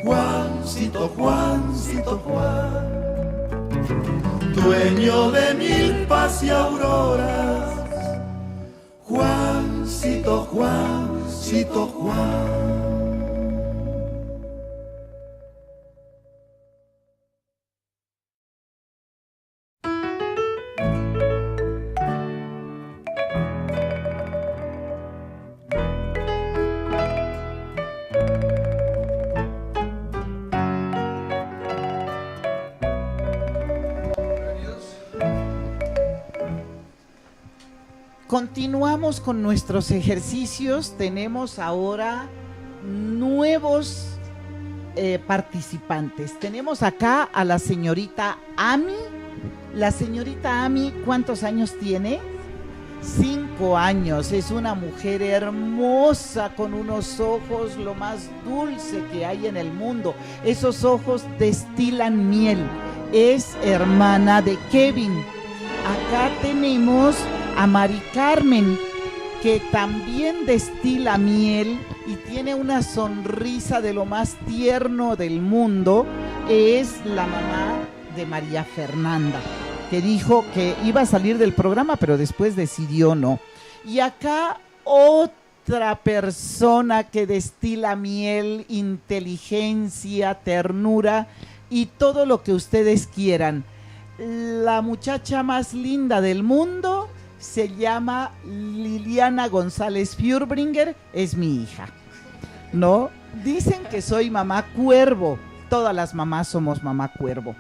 Juancito, Juancito, Juan, dueño de milpas y auroras. Juancito, Juancito, Juan. Continuamos con nuestros ejercicios. Tenemos ahora nuevos participantes. Tenemos acá a la señorita Ami. La señorita Ami, ¿cuántos años tiene? 5 años. Es una mujer hermosa con unos ojos lo más dulce que hay en el mundo. Esos ojos destilan miel. Es hermana de Kevin. Acá tenemos a Mari Carmen, que también destila miel y tiene una sonrisa de lo más tierno del mundo. Es la mamá de María Fernanda, que dijo que iba a salir del programa, pero después decidió no. Y acá otra persona que destila miel, inteligencia, ternura y todo lo que ustedes quieran. La muchacha más linda del mundo se llama Liliana González Furbringer, es mi hija, ¿no? Dicen que soy mamá cuervo, todas las mamás somos mamá cuervo.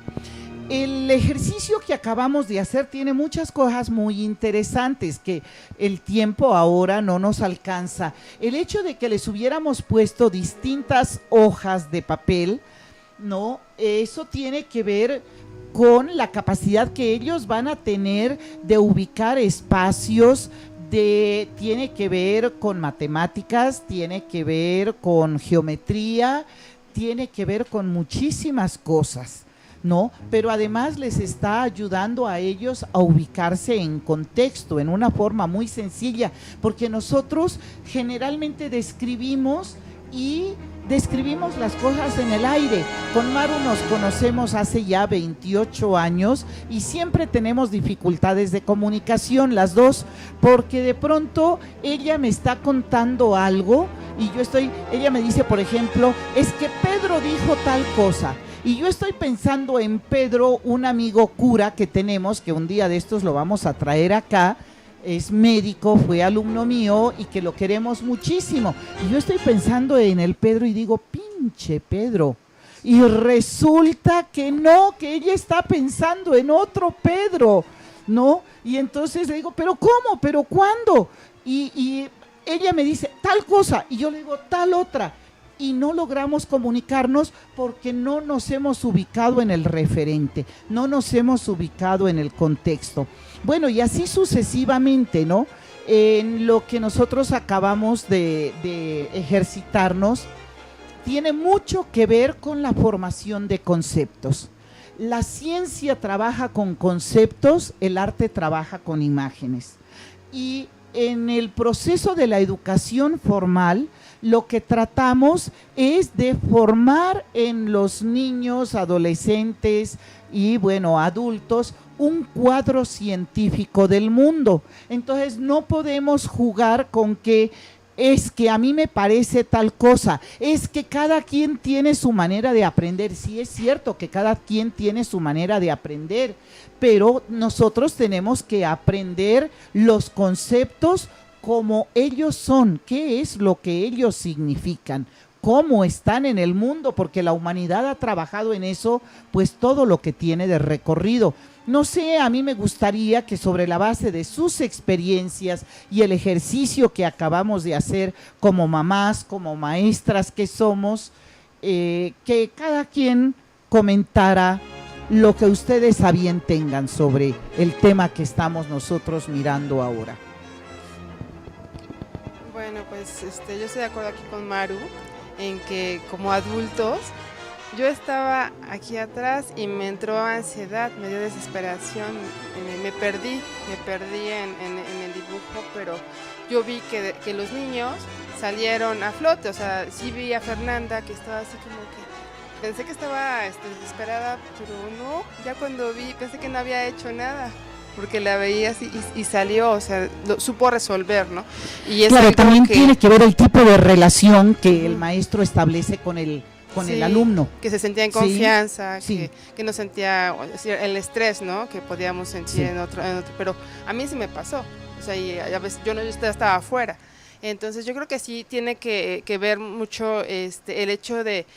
El ejercicio que acabamos de hacer tiene muchas cosas muy interesantes que el tiempo ahora no nos alcanza. El hecho de que les hubiéramos puesto distintas hojas de papel, ¿no? Eso tiene que ver con la capacidad que ellos van a tener de ubicar espacios, tiene que ver con matemáticas, tiene que ver con geometría, tiene que ver con muchísimas cosas, ¿no? Pero además les está ayudando a ellos a ubicarse en contexto, en una forma muy sencilla, porque nosotros generalmente describimos las cosas en el aire. Con Maru nos conocemos hace ya 28 años y siempre tenemos dificultades de comunicación las dos, porque de pronto ella me está contando algo y ella me dice, por ejemplo, es que Pedro dijo tal cosa. Y yo estoy pensando en Pedro, un amigo cura que tenemos, que un día de estos lo vamos a traer acá. Es médico, fue alumno mío y que lo queremos muchísimo. Y yo estoy pensando en el Pedro y digo, pinche Pedro. Y resulta que no, que ella está pensando en otro Pedro, ¿no? Y entonces le digo, ¿pero cómo? ¿Pero cuándo? Y ella me dice tal cosa y yo le digo tal otra. Y no logramos comunicarnos porque no nos hemos ubicado en el referente, no nos hemos ubicado en el contexto. Bueno, y así sucesivamente, ¿no? En lo que nosotros acabamos de ejercitarnos, tiene mucho que ver con la formación de conceptos. La ciencia trabaja con conceptos, el arte trabaja con imágenes. Y en el proceso de la educación formal, lo que tratamos es de formar en los niños, adolescentes y, bueno, adultos, un cuadro científico del mundo. Entonces no podemos jugar con que es que a mí me parece tal cosa, es que cada quien tiene su manera de aprender. Sí, es cierto que cada quien tiene su manera de aprender, pero nosotros tenemos que aprender los conceptos como ellos son, qué es lo que ellos significan, cómo están en el mundo, porque la humanidad ha trabajado en eso, pues todo lo que tiene de recorrido. No sé, a mí me gustaría que sobre la base de sus experiencias y el ejercicio que acabamos de hacer como mamás, como maestras que somos, que cada quien comentara lo que ustedes a bien tengan sobre el tema que estamos nosotros mirando ahora. Bueno, pues yo estoy de acuerdo aquí con Maru en que como adultos yo estaba aquí atrás y me entró ansiedad, me dio desesperación, me perdí en el dibujo, pero yo vi que los niños salieron a flote. O sea, sí vi a Fernanda que estaba así como que Pensé que estaba desesperada, pero no, ya cuando vi, pensé que no había hecho nada, porque la veía así y salió, o sea, supo resolver, ¿no? Y es Claro, algo también que, tiene que ver el tipo de relación que el maestro establece con el sí, alumno. que se sentía en Sí, confianza, sí. que no sentía el estrés, ¿no? Que podíamos sentir Sí. en otro, pero a mí sí me pasó, o sea, y a veces yo no, yo estaba afuera. Entonces yo creo que sí tiene que ver mucho el hecho de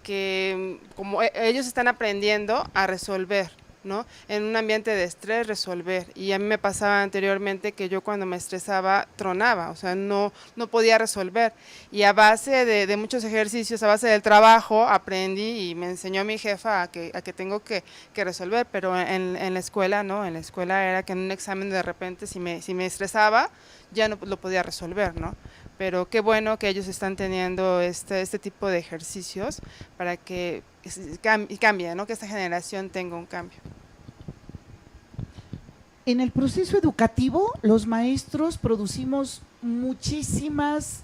que como ellos están aprendiendo a resolver, ¿no? En un ambiente de estrés resolver. Y a mí me pasaba anteriormente que yo cuando me estresaba tronaba, o sea, no podía resolver. Y a base de muchos ejercicios, a base del trabajo, aprendí y me enseñó mi jefa a que tengo que resolver, pero en la escuela, ¿no? En la escuela era que en un examen de repente si me estresaba, ya no lo podía resolver, ¿no? Pero qué bueno que ellos están teniendo este tipo de ejercicios para que cambie, ¿no? Que esta generación tenga un cambio. En el proceso educativo, los maestros producimos muchísimos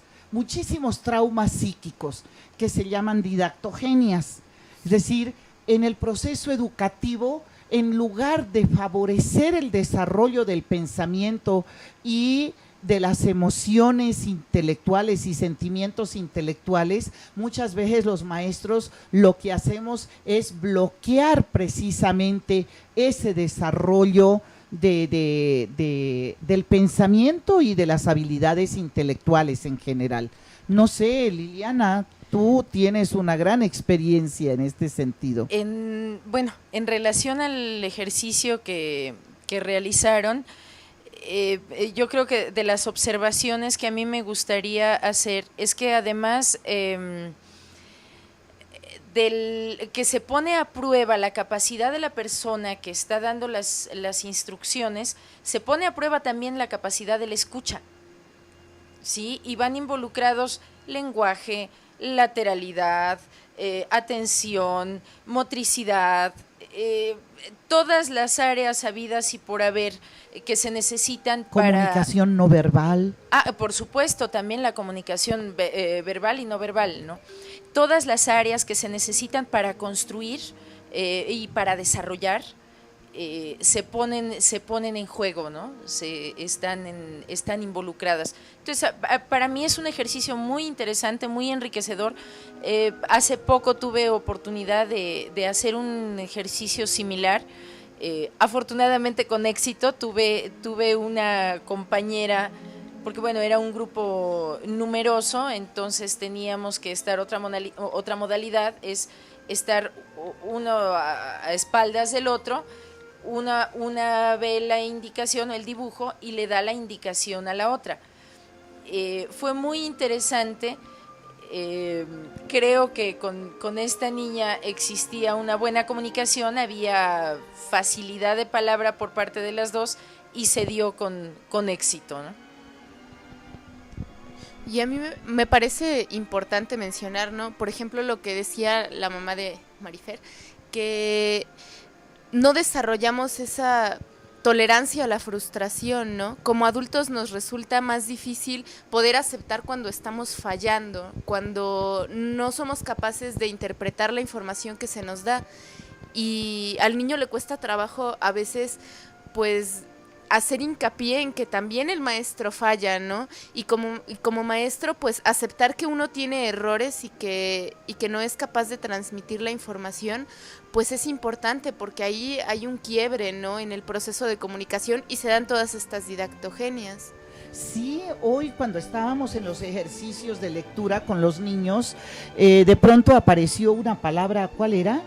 traumas psíquicos que se llaman didactogenias. Es decir, en el proceso educativo, en lugar de favorecer el desarrollo del pensamiento y de las emociones intelectuales y sentimientos intelectuales, muchas veces los maestros lo que hacemos es bloquear precisamente ese desarrollo del pensamiento y de las habilidades intelectuales en general. No sé, Liliana, tú tienes una gran experiencia en este sentido. Bueno, en relación al ejercicio que realizaron, yo creo que de las observaciones que a mí me gustaría hacer es que además del que se pone a prueba la capacidad de la persona que está dando las instrucciones, se pone a prueba también la capacidad de la escucha, ¿sí? Y van involucrados lenguaje, lateralidad, atención, motricidad, todas las áreas habidas y por haber que se necesitan para… Comunicación no verbal. Por supuesto, también la comunicación verbal y no verbal, ¿no? Todas las áreas que se necesitan para construir y para desarrollar se ponen en juego, ¿no? Están involucradas. Entonces, para mí es un ejercicio muy interesante, muy enriquecedor. Hace poco tuve oportunidad de hacer un ejercicio similar. Afortunadamente con éxito. Tuve una compañera, porque bueno, era un grupo numeroso, entonces teníamos que estar, otra modalidad es estar uno a espaldas del otro, una ve la indicación, el dibujo, y le da la indicación a la otra. Fue muy interesante. Creo que con esta niña existía una buena comunicación, había facilidad de palabra por parte de las dos y se dio con éxito, ¿no? Y a mí me parece importante mencionar, ¿no? Por ejemplo, lo que decía la mamá de Marifer, que no desarrollamos esa tolerancia a la frustración, ¿no? Como adultos nos resulta más difícil poder aceptar cuando estamos fallando, cuando no somos capaces de interpretar la información que se nos da. Y al niño le cuesta trabajo a veces, pues, hacer hincapié en que también el maestro falla, ¿no? Y como maestro, pues aceptar que uno tiene errores y que no es capaz de transmitir la información, pues es importante, porque ahí hay un quiebre, ¿no? En el proceso de comunicación y se dan todas estas didactogenias. Sí, hoy cuando estábamos en los ejercicios de lectura con los niños, de pronto apareció una palabra, ¿cuál era?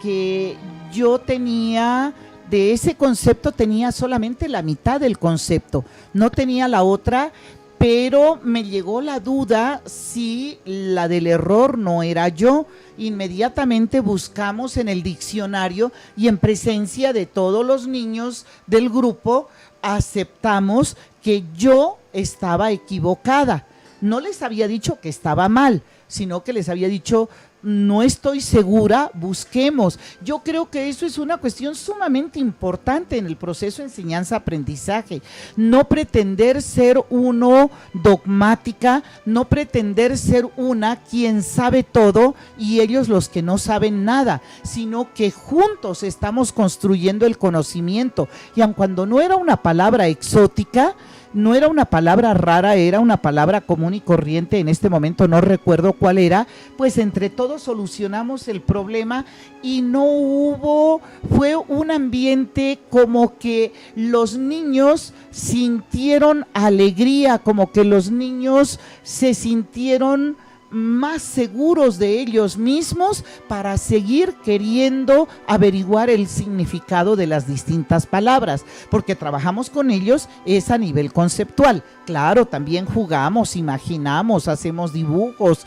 Que yo tenía… De ese concepto tenía solamente la mitad del concepto, no tenía la otra, pero me llegó la duda si la del error no era yo. Inmediatamente buscamos en el diccionario y en presencia de todos los niños del grupo aceptamos que yo estaba equivocada. No les había dicho que estaba mal, sino que les había dicho, no estoy segura, busquemos. Yo creo que eso es una cuestión sumamente importante en el proceso de enseñanza-aprendizaje. No pretender ser uno dogmática, no pretender ser una quien sabe todo y ellos los que no saben nada, sino que juntos estamos construyendo el conocimiento. Y aun cuando no era una palabra exótica, no era una palabra rara, era una palabra común y corriente, en este momento no recuerdo cuál era, pues entre todos solucionamos el problema y no hubo, fue un ambiente como que los niños sintieron alegría, como que los niños se sintieron más seguros de ellos mismos para seguir queriendo averiguar el significado de las distintas palabras, porque trabajamos con ellos es a nivel conceptual. Claro, también jugamos, imaginamos, hacemos dibujos,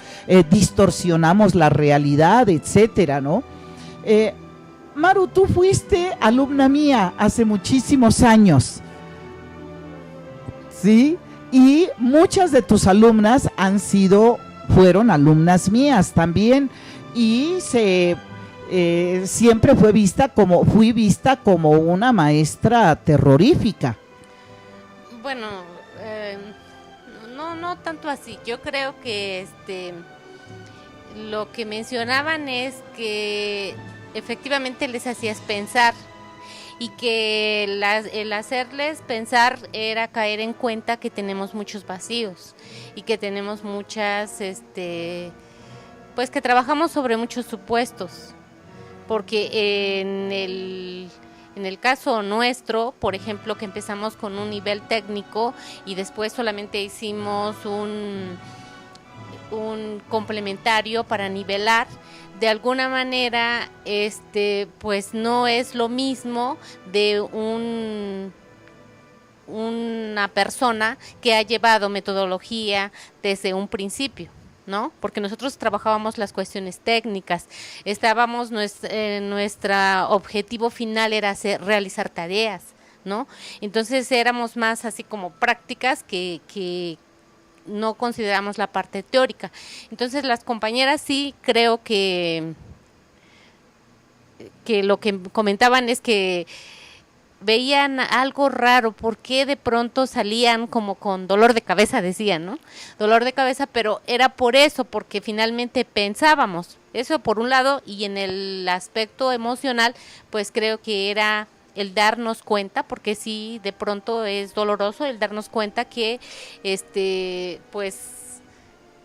distorsionamos la realidad, etcétera, ¿no? Maru, tú fuiste alumna mía hace muchísimos años, ¿sí? Y muchas de tus alumnas fueron alumnas mías también, y siempre fui vista como una maestra terrorífica. Bueno, no tanto así. Yo creo que lo que mencionaban es que efectivamente les hacías pensar, y que el hacerles pensar era caer en cuenta que tenemos muchos vacíos y que tenemos muchas, pues que trabajamos sobre muchos supuestos, porque en el caso nuestro, por ejemplo, que empezamos con un nivel técnico y después solamente hicimos un complementario para nivelar, de alguna manera, pues no es lo mismo de una persona que ha llevado metodología desde un principio, ¿no? Porque nosotros trabajábamos las cuestiones técnicas, nuestro objetivo final era realizar tareas, ¿no? Entonces éramos más así como prácticas que no consideramos la parte teórica. Entonces las compañeras sí creo que lo que comentaban es que veían algo raro, porque de pronto salían como con dolor de cabeza, decían, ¿no? Dolor de cabeza, pero era por eso, porque finalmente pensábamos, eso por un lado, y en el aspecto emocional, pues creo que era el darnos cuenta, porque sí, de pronto es doloroso el darnos cuenta que, pues,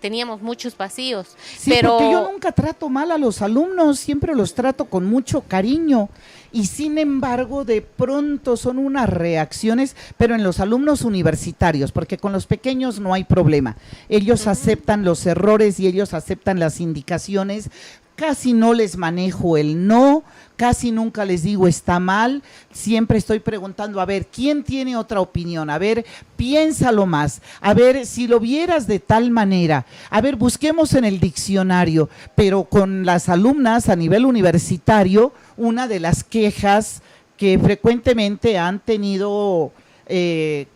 teníamos muchos vacíos. Sí, pero porque yo nunca trato mal a los alumnos, siempre los trato con mucho cariño, y sin embargo de pronto son unas reacciones, pero en los alumnos universitarios, porque con los pequeños no hay problema, ellos aceptan los errores y ellos aceptan las indicaciones. Casi no les manejo el no, casi nunca les digo está mal, siempre estoy preguntando, a ver, ¿quién tiene otra opinión? A ver, piénsalo más, a ver, si lo vieras de tal manera, a ver, busquemos en el diccionario. Pero con las alumnas a nivel universitario, una de las quejas que frecuentemente han tenido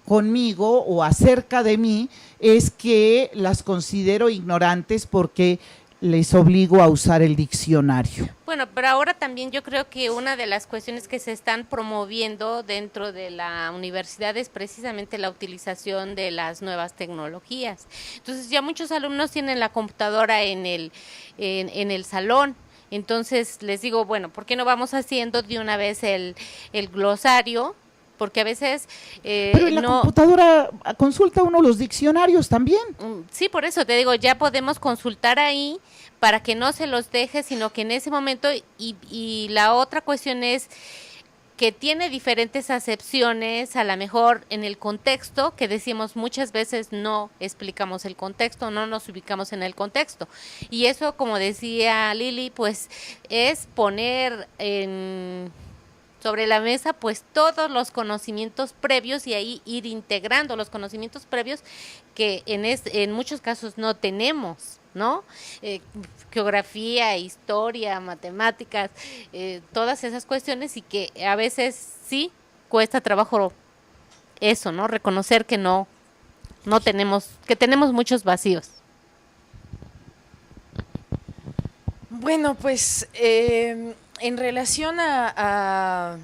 conmigo o acerca de mí es que las considero ignorantes porque les obligo a usar el diccionario. Bueno, pero ahora también yo creo que una de las cuestiones que se están promoviendo dentro de la universidad es precisamente la utilización de las nuevas tecnologías. Entonces ya muchos alumnos tienen la computadora en el salón. Entonces les digo, bueno, ¿por qué no vamos haciendo de una vez el glosario? Porque a veces pero en la computadora consulta uno los diccionarios también. Sí, por eso te digo, ya podemos consultar ahí para que no se los deje, sino que en ese momento, y la otra cuestión es que tiene diferentes acepciones, a lo mejor en el contexto, que decimos muchas veces no explicamos el contexto, no nos ubicamos en el contexto. Y eso, como decía Lili, pues es poner sobre la mesa pues todos los conocimientos previos y ahí ir integrando los conocimientos previos que en muchos casos no tenemos, ¿no? Geografía, historia, matemáticas, todas esas cuestiones, y que a veces sí cuesta trabajo eso, ¿no? Reconocer que no tenemos, que tenemos muchos vacíos. Bueno, pues en relación a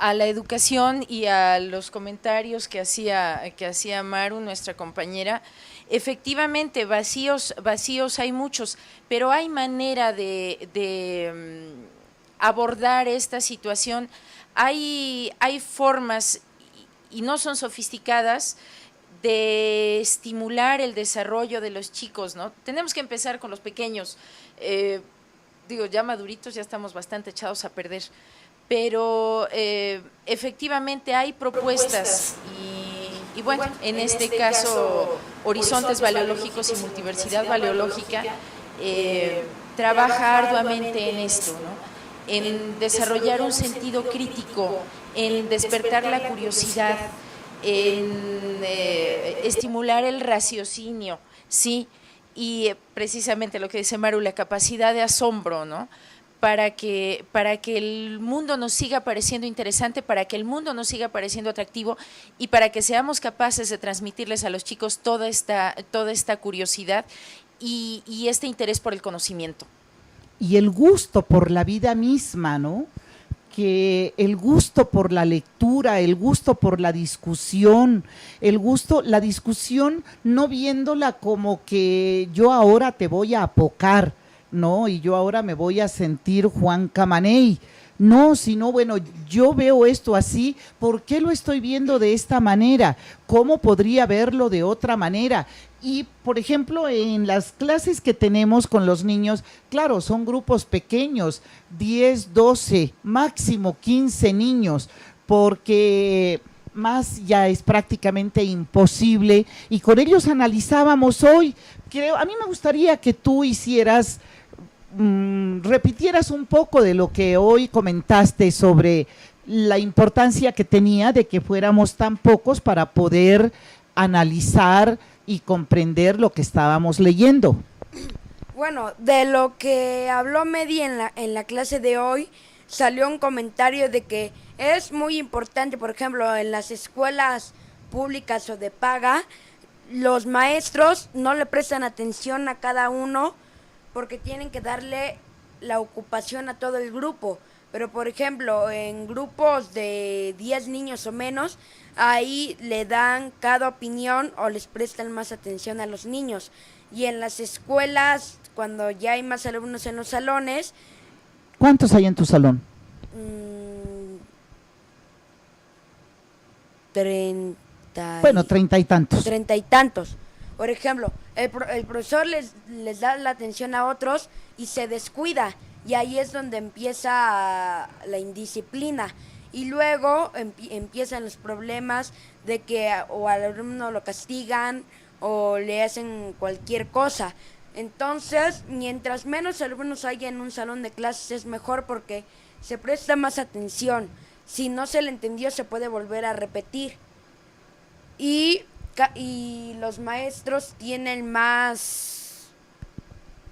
la educación y a los comentarios que hacía Maru, nuestra compañera, efectivamente vacíos hay muchos, pero hay manera de abordar esta situación. Hay formas, y no son sofisticadas, de estimular el desarrollo de los chicos, ¿no? Tenemos que empezar con los pequeños. Ya maduritos ya estamos bastante echados a perder, pero efectivamente hay propuestas y bueno, en este caso Horizontes Baleológicos y Multiversidad Baleológica trabaja arduamente en esto, ¿no? En desarrollar un sentido crítico, en despertar la curiosidad, en estimular el raciocinio, ¿sí? Y precisamente lo que dice Maru, la capacidad de asombro, ¿no? Para que el mundo nos siga pareciendo interesante, para que el mundo nos siga pareciendo atractivo y para que seamos capaces de transmitirles a los chicos toda esta curiosidad y este interés por el conocimiento. Y el gusto por la vida misma, ¿no? Que el gusto por la lectura, el gusto por la discusión, la discusión no viéndola como que yo ahora te voy a apocar, ¿no? Y yo ahora me voy a sentir Juan Camaney. No, sino bueno, yo veo esto así, ¿por qué lo estoy viendo de esta manera? ¿Cómo podría verlo de otra manera? Y, por ejemplo, en las clases que tenemos con los niños, claro, son grupos pequeños, 10, 12, máximo 15 niños, porque más ya es prácticamente imposible. Y con ellos analizábamos hoy, a mí me gustaría que tú hicieras, repitieras un poco de lo que hoy comentaste sobre la importancia que tenía de que fuéramos tan pocos para poder analizar y comprender lo que estábamos leyendo. Bueno, de lo que habló Medi en la clase de hoy, salió un comentario de que es muy importante, por ejemplo, en las escuelas públicas o de paga, los maestros no le prestan atención a cada uno porque tienen que darle la ocupación a todo el grupo. Pero, por ejemplo, en grupos de 10 niños o menos, ahí le dan cada opinión o les prestan más atención a los niños. Y en las escuelas, cuando ya hay más alumnos en los salones... ¿Cuántos hay en tu salón? 30. Bueno, 30 y tantos. 30 y tantos. Por ejemplo, el profesor les da la atención a otros y se descuida. Y ahí es donde empieza la indisciplina. Y luego empiezan los problemas de que o al alumno lo castigan o le hacen cualquier cosa. Entonces, mientras menos alumnos haya en un salón de clases es mejor porque se presta más atención. Si no se le entendió, se puede volver a repetir. Y los maestros tienen más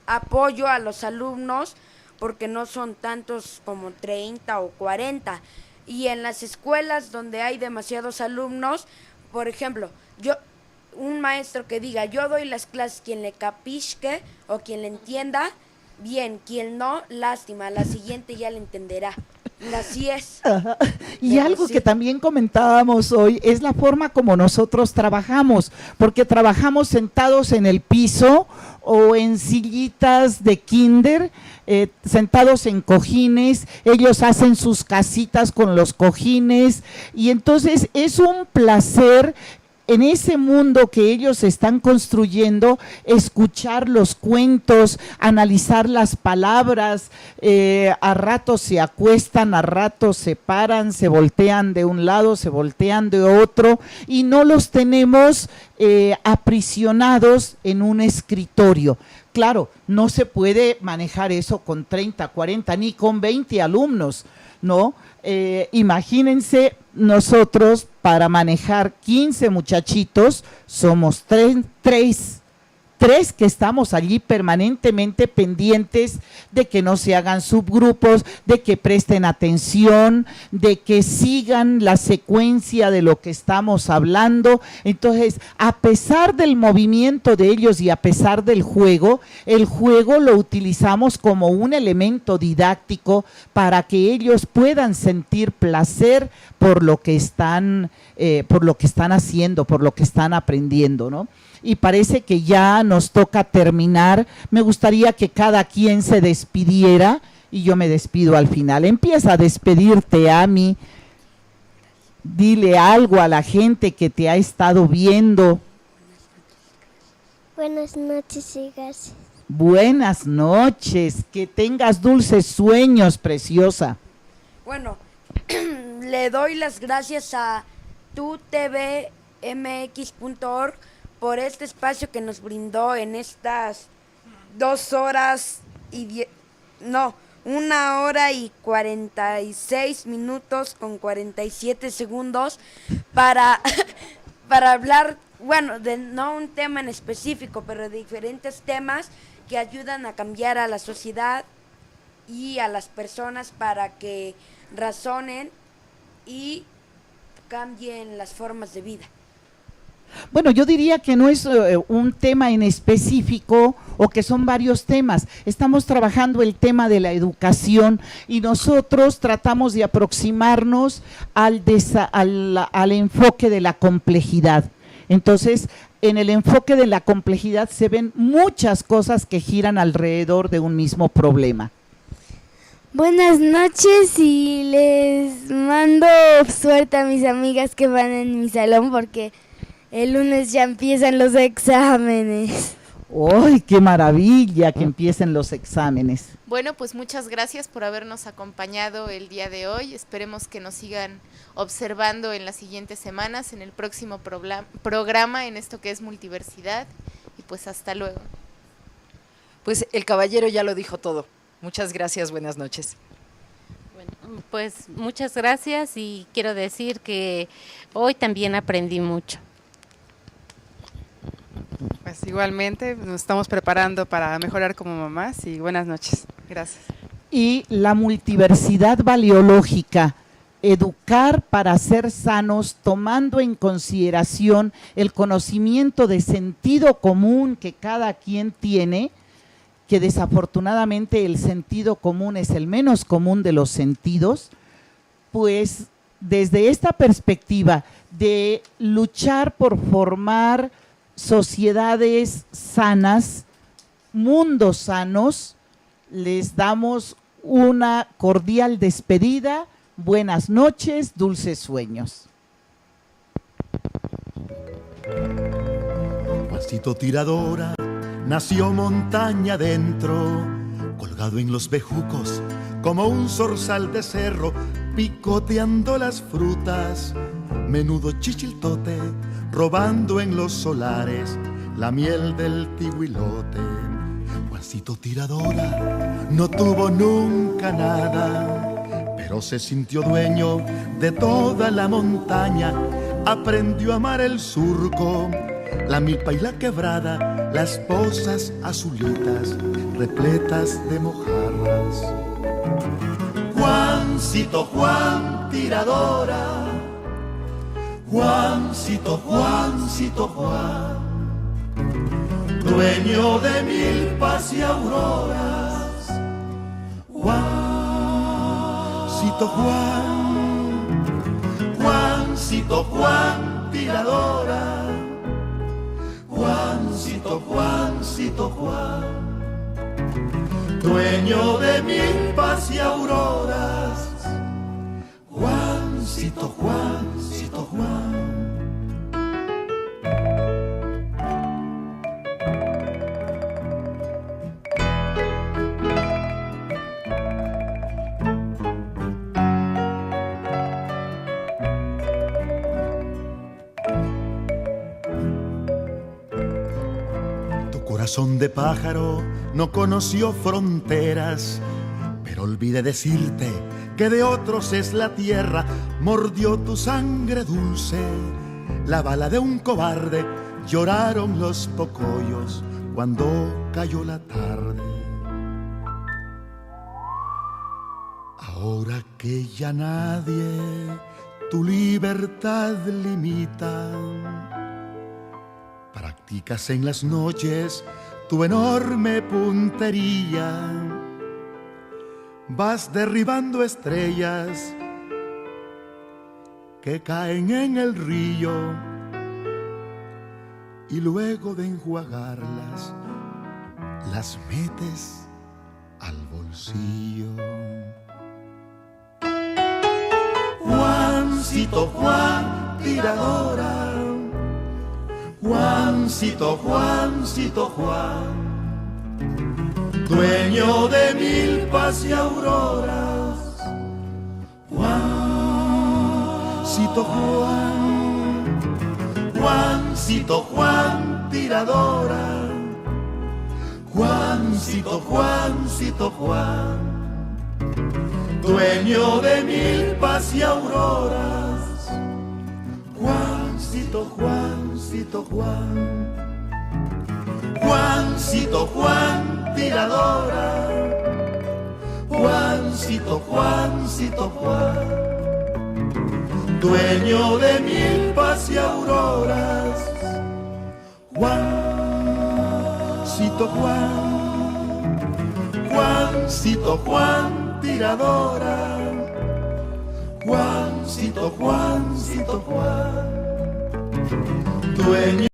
apoyo a los alumnos porque no son tantos como 30 o 40. Y en las escuelas donde hay demasiados alumnos, por ejemplo, un maestro que diga, yo doy las clases, quien le capisque o quien le entienda, bien, quien no, lástima, la siguiente ya le entenderá. Así es. Ajá. Y Pero algo sí, que también comentábamos hoy es la forma como nosotros trabajamos, porque trabajamos sentados en el piso o en sillitas de kinder, sentados en cojines, ellos hacen sus casitas con los cojines y entonces es un placer en ese mundo que ellos están construyendo, escuchar los cuentos, analizar las palabras, a ratos se acuestan, a ratos se paran, se voltean de un lado, se voltean de otro y no los tenemos aprisionados en un escritorio. Claro, no se puede manejar eso con 30, 40 ni con 20 alumnos, ¿no? Imagínense nosotros para manejar 15 muchachitos, somos tres 3 que estamos allí permanentemente pendientes de que no se hagan subgrupos, de que presten atención, de que sigan la secuencia de lo que estamos hablando. Entonces, a pesar del movimiento de ellos y a pesar del juego, el juego lo utilizamos como un elemento didáctico para que ellos puedan sentir placer por lo que están haciendo, por lo que están aprendiendo, ¿no? Y parece que ya nos toca terminar. Me gustaría que cada quien se despidiera y yo me despido al final. Empieza a despedirte, Ami. Dile algo a la gente que te ha estado viendo. Buenas noches y gracias. Buenas noches, que tengas dulces sueños, preciosa. Bueno, le doy las gracias a tutvmx.org por este espacio que nos brindó en estas 2 horas y 1 hora y 46 minutos con 47 segundos para hablar, bueno, de no un tema en específico, pero de diferentes temas que ayudan a cambiar a la sociedad y a las personas para que razonen y cambien las formas de vida. Bueno, yo diría que no es un tema en específico o que son varios temas. Estamos trabajando el tema de la educación y nosotros tratamos de aproximarnos al enfoque de la complejidad. Entonces, en el enfoque de la complejidad se ven muchas cosas que giran alrededor de un mismo problema. Buenas noches y les mando suerte a mis amigas que van en mi salón porque el lunes ya empiezan los exámenes. ¡Ay, qué maravilla que empiecen los exámenes! Bueno, pues muchas gracias por habernos acompañado el día de hoy. Esperemos que nos sigan observando en las siguientes semanas, en el próximo programa, en esto que es Multiversidad. Y pues hasta luego. Pues el caballero ya lo dijo todo. Muchas gracias, buenas noches. Bueno, pues muchas gracias y quiero decir que hoy también aprendí mucho. Pues igualmente nos estamos preparando para mejorar como mamás y buenas noches. Gracias. Y la multiversidad valiológica, educar para ser sanos, tomando en consideración el conocimiento de sentido común que cada quien tiene, que desafortunadamente el sentido común es el menos común de los sentidos, pues desde esta perspectiva de luchar por formar sociedades sanas, mundos sanos, les damos una cordial despedida. Buenas noches, dulces sueños. Juancito Tiradora nació montaña adentro, colgado en los bejucos como un zorzal de cerro, picoteando las frutas, menudo chichiltote, robando en los solares la miel del tihuilote. Juancito Tiradora no tuvo nunca nada, pero se sintió dueño de toda la montaña, aprendió a amar el surco, la milpa y la quebrada, las pozas azulitas, repletas de mojarras. Juancito Juan Tiradora, Juancito, Juancito Juan, dueño de milpas y auroras. Juancito Juan, Juancito Juan Tiradora, Juancito, Juancito Juan, dueño de milpas y auroras. Juancito, Juancito Juan. Tu corazón de pájaro no conoció fronteras, pero olvidé decirte que de otros es la tierra. Mordió tu sangre dulce la bala de un cobarde, lloraron los pocollos cuando cayó la tarde. Ahora que ya nadie tu libertad limita, practicas en las noches tu enorme puntería, vas derribando estrellas que caen en el río y luego de enjuagarlas las metes al bolsillo. Juancito Juan, tiradora, Juancito, Juancito Juan, dueño de milpas y auroras. Juancito Juan, Juancito Juan, tiradora, Juancito, Juancito Juan, dueño de milpas y auroras. Juancito, Juancito Juan, Juancito Juan, tiradora, Juancito, Juancito Juan, dueño de milpas y auroras. Juancito Juan, Juancito Juan, tiradora, Juancito, Juancito Juan, dueño